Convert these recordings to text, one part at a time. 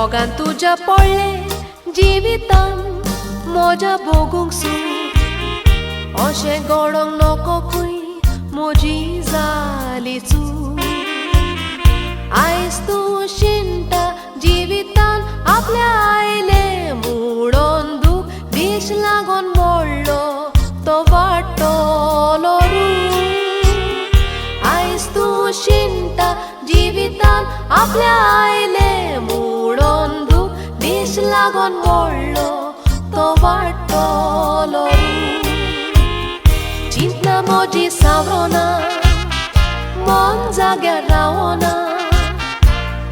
मोगान तुझ्या पडले जिवितान म्हज्या भोगूंक सूट अशें घडोंक नको खंय म्हजी जाली चूक आयज तूं शिंटा जिवितान आपल्या आयले मोडोन दूख विष लागोन मोडलो तो वाडटलो रूख आयज तूं शिंटा जिवितान आपल्या आयले मोडोन दूख विष लागोन मोडलो तो वाडटलो रूख चिंतना म्हजी सावरोना मन जाग्यार रावना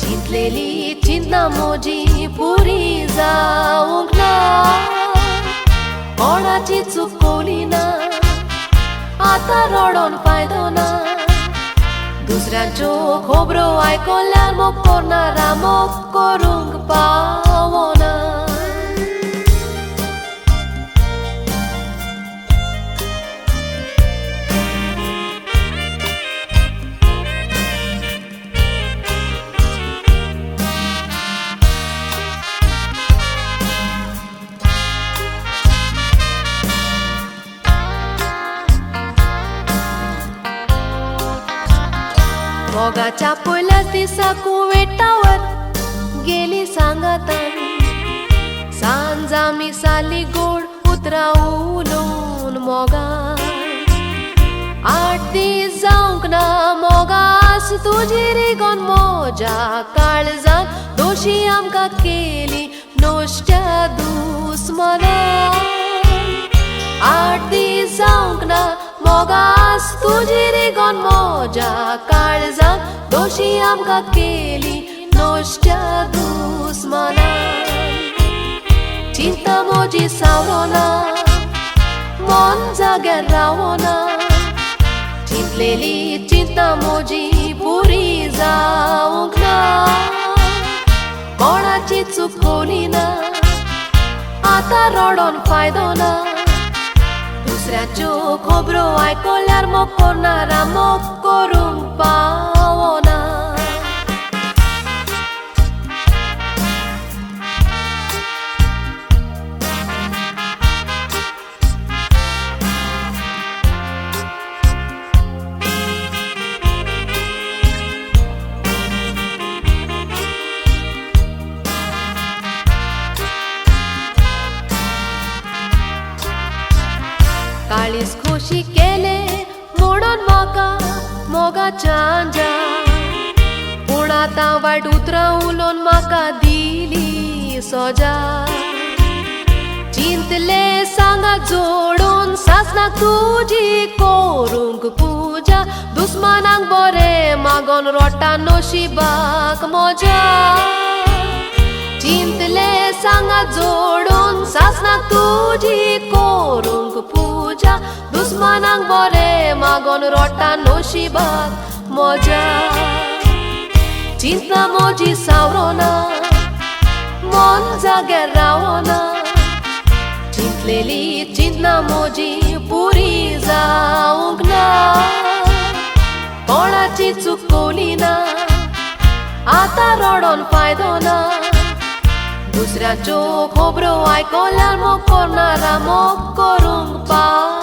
चिंतलेली चिंतना म्हजी पुरी जावंक ना कोणाची चुकोवली ना आतां रडोन फायदो ना दुसऱ्यांच्यो खबरो आयकल्यार मोग करनारा मोग करूंक पावना मोगाच्या पयल्याच दिसा कुवेटावर गेली सांगातान सांज आमी साली गोड उतरां उलोवन मोगान 8 दीस जावंक ना मोगास तुजी रिगोन म्हज्या काळजान दोशी आमकां केली नोश्ट्या दुस्मनान 8 दीस जावंक ना मोगास तुजी रिगोन म्हज्या काळजान दोशी आमकां केली नोश्ट्या दुस्मनान चिंता म्हजी सावरोना मन जाग्यार रावना चिंतलेली चिंता म्हजी पुरी जावंक ना कोणाची चुकोवली ना आतां रडोन फायदो ना दुसऱ्याच्यो खबरो आयकल्यार मोग करनारा मोग करूंक पावना काळीज खोशी केले मोडोन म्हाका मोगाच्यान जा पूण आतां वायट उतरां उलोवन म्हाका दिली सोजा चिंतले सांगा जोडून सासणाक तुजी करूंक पुजा दुस्मानांक बरें मागोन रोटा नशिबाक मोजा चिंतले सांगा जोडून सासणाक तुजी करूंक पुजा दुस्मानांक बरें मागोन रोटा नशिबाक मोजा चिंतना म्हजी सावरोना मन जाग्यार रावना चिंतलेली चिंतना म्हजी पुरी जावंक ना कोणाची चुकोवली ना आतां रडोन फायदो ना दुसऱ्याच्यो खबरो आयकल्यार मोग करनारा मोग करूंक पावना